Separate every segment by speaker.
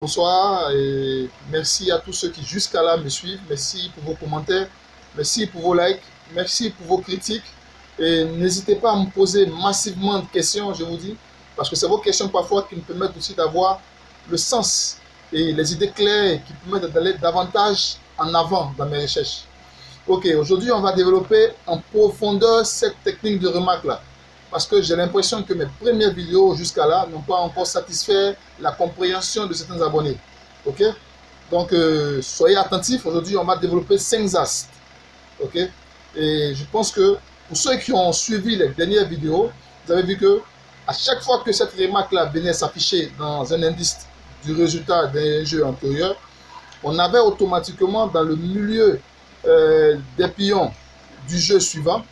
Speaker 1: Bonsoir et merci à tous ceux qui jusqu'à là me suivent. Merci pour vos commentaires, merci pour vos likes, merci pour vos critiques. Et n'hésitez pas à me poser massivement de questions, je vous dis, parce que c'est vos questions parfois qui me permettent aussi d'avoir le sens et les idées claires qui permettent d'aller davantage en avant dans mes recherches. Ok, aujourd'hui on va développer en profondeur cette technique de remarque là. Parce que j'ai l'impression que mes premières vidéos jusqu'à là n'ont pas encore satisfait la compréhension de certains abonnés. Ok? Donc, soyez attentifs. Aujourd'hui, on va développer 5 astres. Ok? Et je pense que pour ceux qui ont suivi les dernières vidéos, vous avez vu que à chaque fois que cette remarque-là venait s'afficher dans un indice du résultat d'un jeu antérieur, on avait automatiquement dans le milieu des pions du jeu suivant.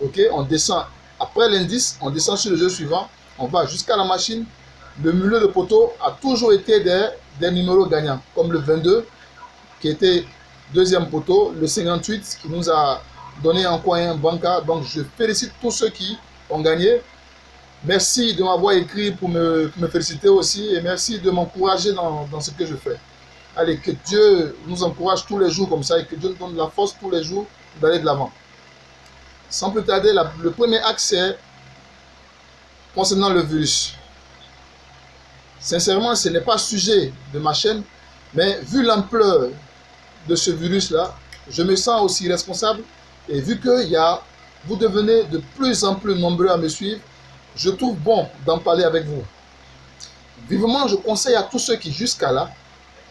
Speaker 1: Ok? On descend. Après l'indice, on descend sur le jeu suivant, on va jusqu'à la machine. Le milieu de poteau a toujours été des numéros gagnants, comme le 22 qui était deuxième poteau, le 58 qui nous a donné encore un banca. Donc je félicite tous ceux qui ont gagné. Merci de m'avoir écrit pour me féliciter aussi et merci de m'encourager dans ce que je fais. Allez, que Dieu nous encourage tous les jours comme ça et que Dieu nous donne la force tous les jours d'aller de l'avant. Sans plus tarder, le premier axe est concernant le virus. Sincèrement, ce n'est pas sujet de ma chaîne, mais vu l'ampleur de ce virus-là, je me sens aussi responsable. Et vu que vous devenez de plus en plus nombreux à me suivre, je trouve bon d'en parler avec vous. Vivement, je conseille à tous ceux qui, jusqu'à là,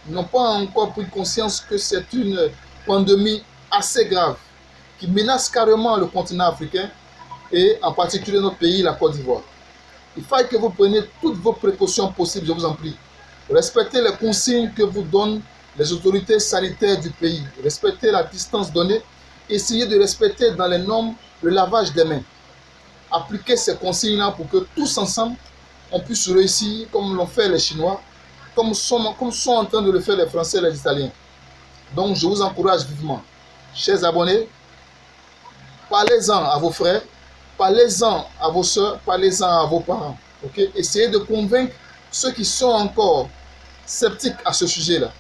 Speaker 1: n'ont pas encore pris conscience que c'est une pandémie assez grave qui menace carrément le continent africain et en particulier notre pays, la Côte d'Ivoire. Il faut que vous preniez toutes vos précautions possibles, je vous en prie. Respectez les consignes que vous donnent les autorités sanitaires du pays. Respectez la distance donnée. Essayez de respecter dans les normes le lavage des mains. Appliquez ces consignes-là pour que tous ensemble, on puisse réussir comme l'ont fait les Chinois, comme sont en train de le faire les Français et les Italiens. Donc, je vous encourage vivement. Chers abonnés, parlez-en à vos frères, parlez-en à vos soeurs, parlez-en à vos parents. Okay? Essayez de convaincre ceux qui sont encore sceptiques à ce sujet-là.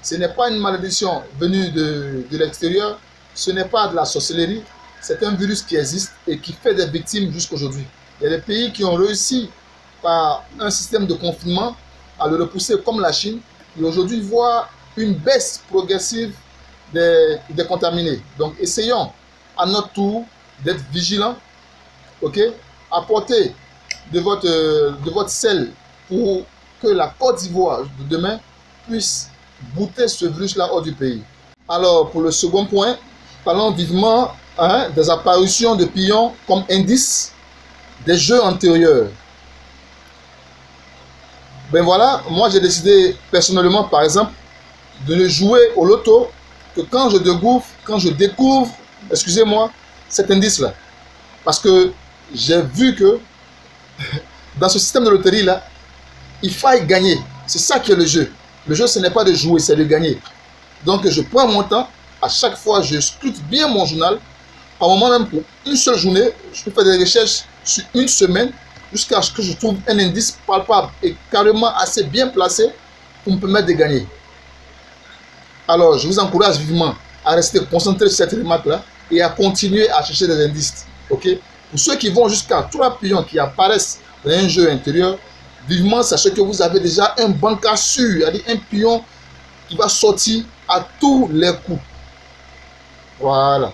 Speaker 1: Ce n'est pas une malédiction venue de l'extérieur, ce n'est pas de la sorcellerie, c'est un virus qui existe et qui fait des victimes jusqu'aujourd'hui. Il y a des pays qui ont réussi par un système de confinement à le repousser comme la Chine et aujourd'hui voient une baisse progressive des contaminés. Donc essayons à notre tour d'être vigilants, ok? Apportez de votre sel pour que la Côte d'Ivoire de demain puisse bouter ce virus-là hors du pays. Alors, pour le second point, parlons vivement des apparitions de pions comme indice des jeux antérieurs. Ben voilà, moi j'ai décidé personnellement, par exemple, de ne jouer au loto que quand je découvre, excusez-moi, cet indice-là. Parce que j'ai vu que dans ce système de loterie-là, il faille gagner. C'est ça qui est le jeu. Le jeu, ce n'est pas de jouer, c'est de gagner. Donc, je prends mon temps. À chaque fois, je scrute bien mon journal. Par moment même, pour une seule journée, je peux faire des recherches sur une semaine jusqu'à ce que je trouve un indice palpable et carrément assez bien placé pour me permettre de gagner. Alors, je vous encourage vivement à rester concentré sur cette remarque-là et à continuer à chercher des indices. Ok? Pour ceux qui vont jusqu'à 3 pions qui apparaissent dans un jeu intérieur, vivement, sachez que vous avez déjà un banca sûr, c'est-à-dire un pion qui va sortir à tous les coups. Voilà.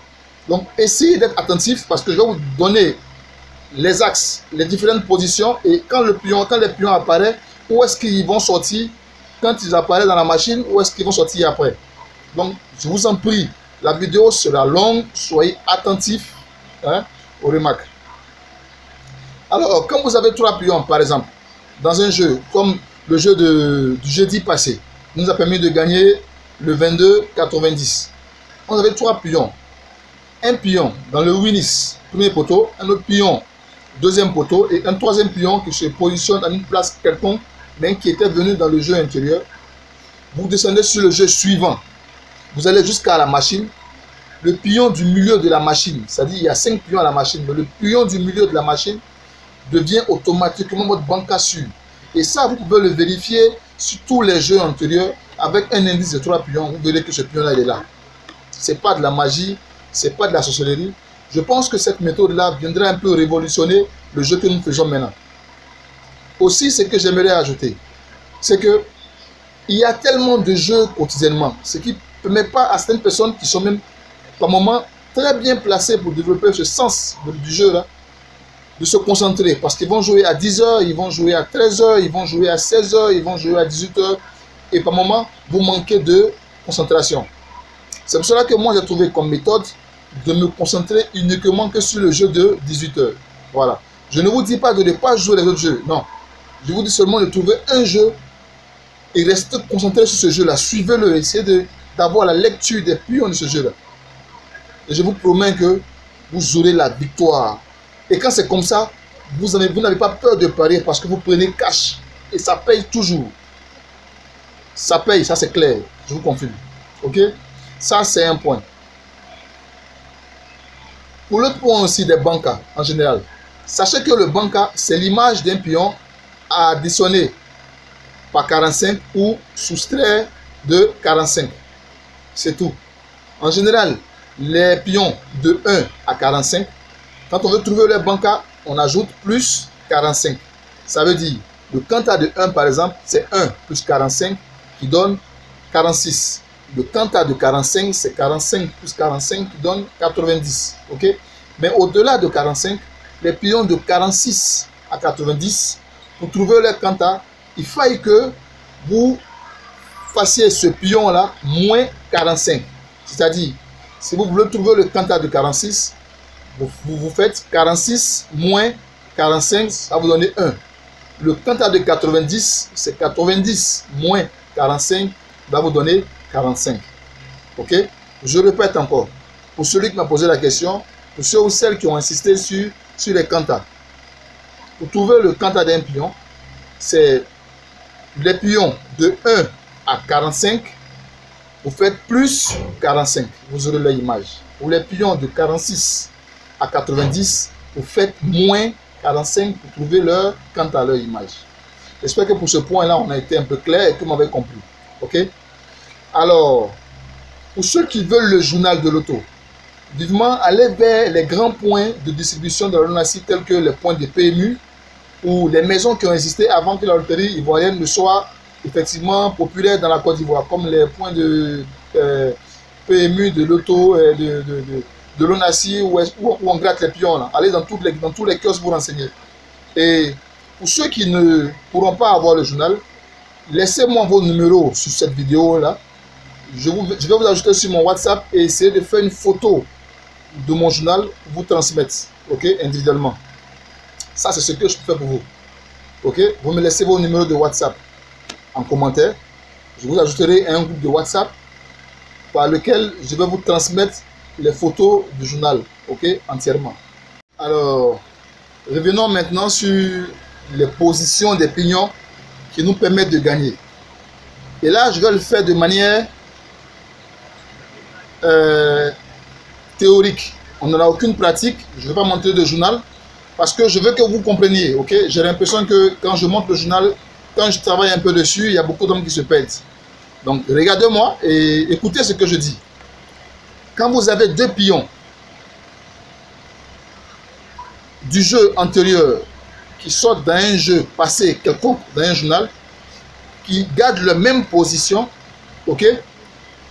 Speaker 1: Donc, essayez d'être attentif parce que je vais vous donner les axes, les différentes positions et quand les pions apparaissent, où est-ce qu'ils vont sortir quand ils apparaissent dans la machine, où est-ce qu'ils vont sortir après. Donc, je vous en prie, la vidéo sera longue, soyez attentifs aux remarques. Alors, quand vous avez 3 pions, par exemple, dans un jeu comme le jeu du jeudi passé, nous a permis de gagner le 22,90. On avait 3 pions. Un pion dans le Winnis, premier poteau, un autre pion, deuxième poteau, et un troisième pion qui se positionne à une place quelconque, mais qui était venu dans le jeu intérieur. Vous descendez sur le jeu suivant. Vous allez jusqu'à la machine. Le pion du milieu de la machine, c'est-à-dire il y a 5 pions à la machine, mais le pion du milieu de la machine devient automatiquement votre banca sûr. Et ça, vous pouvez le vérifier sur tous les jeux antérieurs, avec un indice de 3 pions, vous verrez que ce pion-là, il est là. Ce n'est pas de la magie, ce n'est pas de la sorcellerie. Je pense que cette méthode-là viendra un peu révolutionner le jeu que nous faisons maintenant. Aussi, ce que j'aimerais ajouter, c'est que il y a tellement de jeux quotidiennement, ce qui ne permet pas à certaines personnes qui sont même, par moment, très bien placées pour développer ce sens du jeu-là, de se concentrer. Parce qu'ils vont jouer à 10h, ils vont jouer à 13h, ils vont jouer à 16h, ils vont jouer à 18h. Et par moment, vous manquez de concentration. C'est pour cela que moi, j'ai trouvé comme méthode de me concentrer uniquement que sur le jeu de 18h. Voilà. Je ne vous dis pas de ne pas jouer les autres jeux. Non. Je vous dis seulement de trouver un jeu et rester concentré sur ce jeu-là. Suivez-le. Essayez d'avoir la lecture des pions de ce jeu-là. Et je vous promets que vous aurez la victoire. Et quand c'est comme ça, vous n'avez pas peur de parier parce que vous prenez cash. Et ça paye toujours. Ça paye, ça c'est clair. Je vous confirme. Ok? Ça c'est un point. Pour l'autre point aussi des banca en général. Sachez que le banca, c'est l'image d'un pion additionné par 45 ou soustraire de 45. C'est tout. En général, les pions de 1 à 45, quand on veut trouver les bancas, on ajoute plus 45. Ça veut dire, le quanta de 1 par exemple, c'est 1 plus 45 qui donne 46. Le quanta de 45, c'est 45 plus 45 qui donne 90. Ok? Mais au-delà de 45, les pions de 46 à 90, pour trouver le quanta, il faille que vous fassiez ce pion-là moins 45. C'est-à-dire, si vous voulez trouver le quanta de 46, vous faites 46 moins 45, ça va vous donner 1. Le quanta de 90, c'est 90 moins 45, va vous donner 45. Ok? Je répète encore. Pour celui qui m'a posé la question, pour ceux ou celles qui ont insisté sur les quantas. Pour trouver le quanta d'un pion, c'est les pions de 1 à 45, vous faites plus 45, vous aurez l'image. Pour les pions de 46 à 90, vous faites moins 45 pour trouver leur quanta, leur image. J'espère que pour ce point-là, on a été un peu clair et que vous m'avez compris. Ok? Alors, pour ceux qui veulent le journal de l'auto, vivement, allez vers les grands points de distribution de la LONASI tels que les points de PMU ou les maisons qui ont existé avant que la loterie ivoirienne ne soit effectivement populaire dans la Côte d'Ivoire, comme les points de PMU, de l'auto, de l'ONASI où on gratte les pions. Là. Allez dans tous les kiosques vous renseigner. Et pour ceux qui ne pourront pas avoir le journal, laissez-moi vos numéros sur cette vidéo-là. Je vais vous ajouter sur mon WhatsApp et essayer de faire une photo de mon journal pour vous transmettre, ok, individuellement. Ça, c'est ce que je peux faire pour vous. Ok, vous me laissez vos numéros de WhatsApp en commentaire. Je vous ajouterai un groupe de WhatsApp par lequel je vais vous transmettre les photos du journal, ok, entièrement. Alors, revenons maintenant sur les positions des pions qui nous permettent de gagner. Et là, je vais le faire de manière théorique. On n'aura aucune pratique. Je ne vais pas montrer de journal parce que je veux que vous compreniez. Ok, j'ai l'impression que quand je montre le journal, quand je travaille un peu dessus, il y a beaucoup d'hommes qui se perdent. Donc, regardez-moi et écoutez ce que je dis. Quand vous avez deux pions du jeu antérieur qui sortent dans un jeu passé quelconque, dans un journal, qui gardent la même position, ok?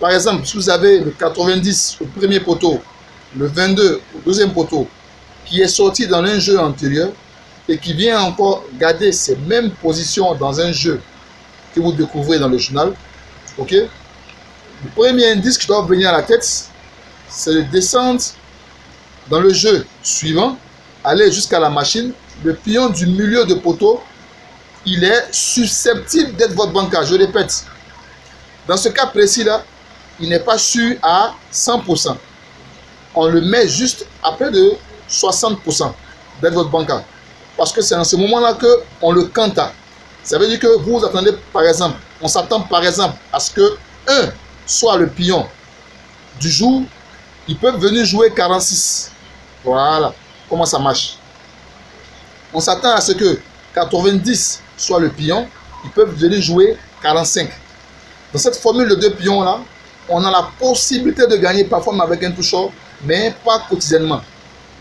Speaker 1: Par exemple, si vous avez le 90 au premier poteau, le 22 au deuxième poteau, qui est sorti dans un jeu antérieur et qui vient encore garder ces mêmes positions dans un jeu que vous découvrez dans le journal, ok? Le premier indice qui doit venir à la tête, c'est de descendre dans le jeu suivant, aller jusqu'à la machine. Le pion du milieu de poteau, il est susceptible d'être votre banca. Je répète, dans ce cas précis-là, il n'est pas sûr à 100%. On le met juste à près de 60% d'être votre banca. Parce que c'est dans ce moment-là qu'on le quanta. Ça veut dire que vous attendez, par exemple, on s'attend par exemple à ce que 1 soit le pion du jour. Ils peuvent venir jouer 46. Voilà comment ça marche. On s'attend à ce que 90 soit le pion. Ils peuvent venir jouer 45. Dans cette formule de 2 pions là, on a la possibilité de gagner parfois avec un toucheur, mais pas quotidiennement.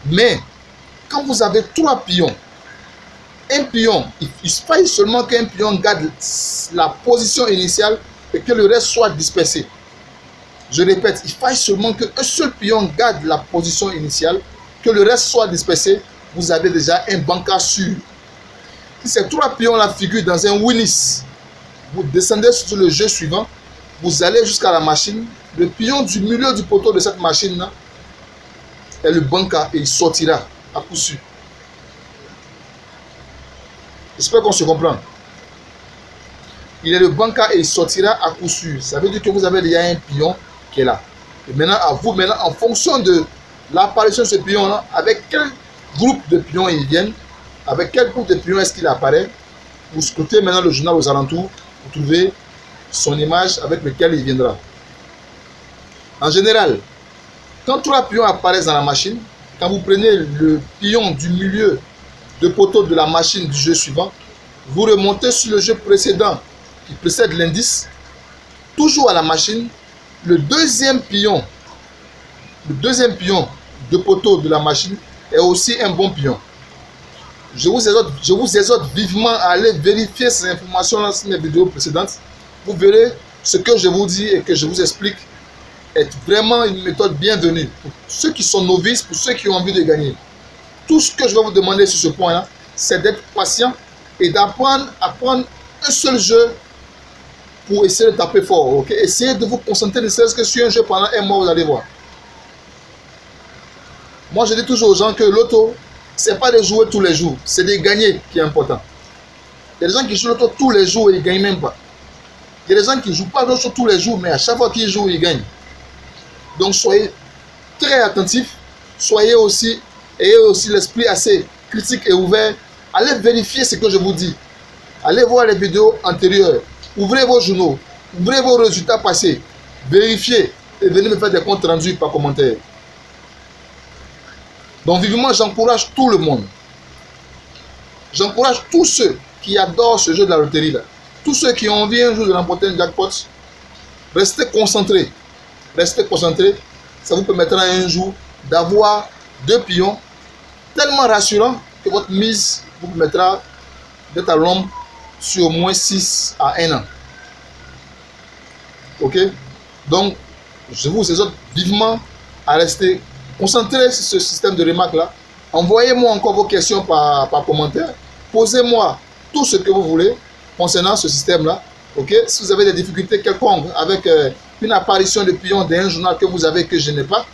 Speaker 1: Mais quand vous avez 3 pions, un pion, il faille seulement qu'un pion garde la position initiale et que le reste soit dispersé. Je répète, il faille seulement qu'un seul pion garde la position initiale, que le reste soit dispersé. Vous avez déjà un banca sûr. Si ces 3 pions-là figurent dans un Winnis, vous descendez sur le jeu suivant, vous allez jusqu'à la machine. Le pion du milieu du poteau de cette machine-là est le banca et il sortira à coup sûr. J'espère qu'on se comprend. Il est le banca et il sortira à coup sûr. Ça veut dire que vous avez déjà un pion qui est là. Et maintenant, à vous, en fonction de l'apparition de ce pion-là, avec quel groupe de pions ils viennent, avec quel groupe de pions est-ce qu'il apparaît, vous scrutez maintenant le journal aux alentours, vous trouvez son image avec lequel il viendra. En général, quand 3 pions apparaissent dans la machine, quand vous prenez le pion du milieu de poteau de la machine du jeu suivant, vous remontez sur le jeu précédent qui précède l'indice, toujours à la machine, le deuxième pion de poteau de la machine est aussi un bon pion. Je vous exhorte vivement à aller vérifier ces informations-là sur mes vidéos précédentes. Vous verrez ce que je vous dis et que je vous explique est vraiment une méthode bienvenue pour ceux qui sont novices, pour ceux qui ont envie de gagner. Tout ce que je vais vous demander sur ce point-là, c'est d'être patient et d'apprendre à prendre un seul jeu pour essayer de taper fort. Okay? Essayez de vous concentrer ne serait-ce que sur un jeu pendant un mois, vous allez voir. Moi, je dis toujours aux gens que l'auto, ce n'est pas de jouer tous les jours, c'est de gagner qui est important. Il y a des gens qui jouent l'auto tous les jours et ils ne gagnent même pas. Il y a des gens qui ne jouent pas l'auto tous les jours, mais à chaque fois qu'ils jouent, ils gagnent. Donc, soyez très attentifs, ayez aussi l'esprit assez critique et ouvert. Allez vérifier ce que je vous dis. Allez voir les vidéos antérieures. Ouvrez vos journaux. Ouvrez vos résultats passés. Vérifiez et venez me faire des comptes rendus par commentaire. Donc vivement, j'encourage tout le monde. J'encourage tous ceux qui adorent ce jeu de la loterie là. Tous ceux qui ont envie un jour de remporter un jackpot. Restez concentrés. Restez concentrés. Ça vous permettra un jour d'avoir 2 pions tellement rassurants que votre mise vous permettra d'être à l'ombre sur au moins 6 à 1 an. Ok? Donc, je vous exhorte vivement à rester concentrés sur ce système de remarques là. Envoyez-moi encore vos questions par commentaire. Posez-moi tout ce que vous voulez concernant ce système là. Ok? Si vous avez des difficultés quelconques avec une apparition de pions d'un journal que vous avez que je n'ai pas,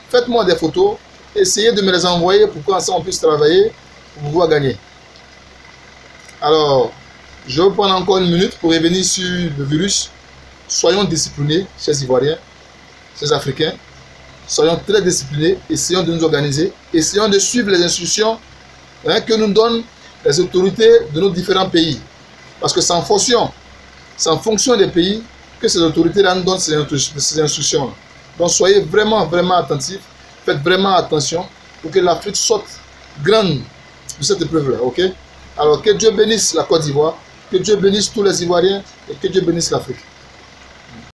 Speaker 1: faites-moi des photos. Essayez de me les envoyer pour qu'on puisse travailler pour pouvoir gagner. Alors, je vais prendre encore une minute pour revenir sur le virus. Soyons disciplinés, chers Ivoiriens, chers Africains. Soyons très disciplinés, essayons de nous organiser, essayons de suivre les instructions que nous donnent les autorités de nos différents pays. Parce que c'est en fonction des pays que ces autorités-là nous donnent ces instructions. Donc soyez vraiment, vraiment attentifs, faites vraiment attention pour que l'Afrique sorte grande de cette épreuve-là. Ok? Alors que Dieu bénisse la Côte d'Ivoire, que Dieu bénisse tous les Ivoiriens et que Dieu bénisse l'Afrique.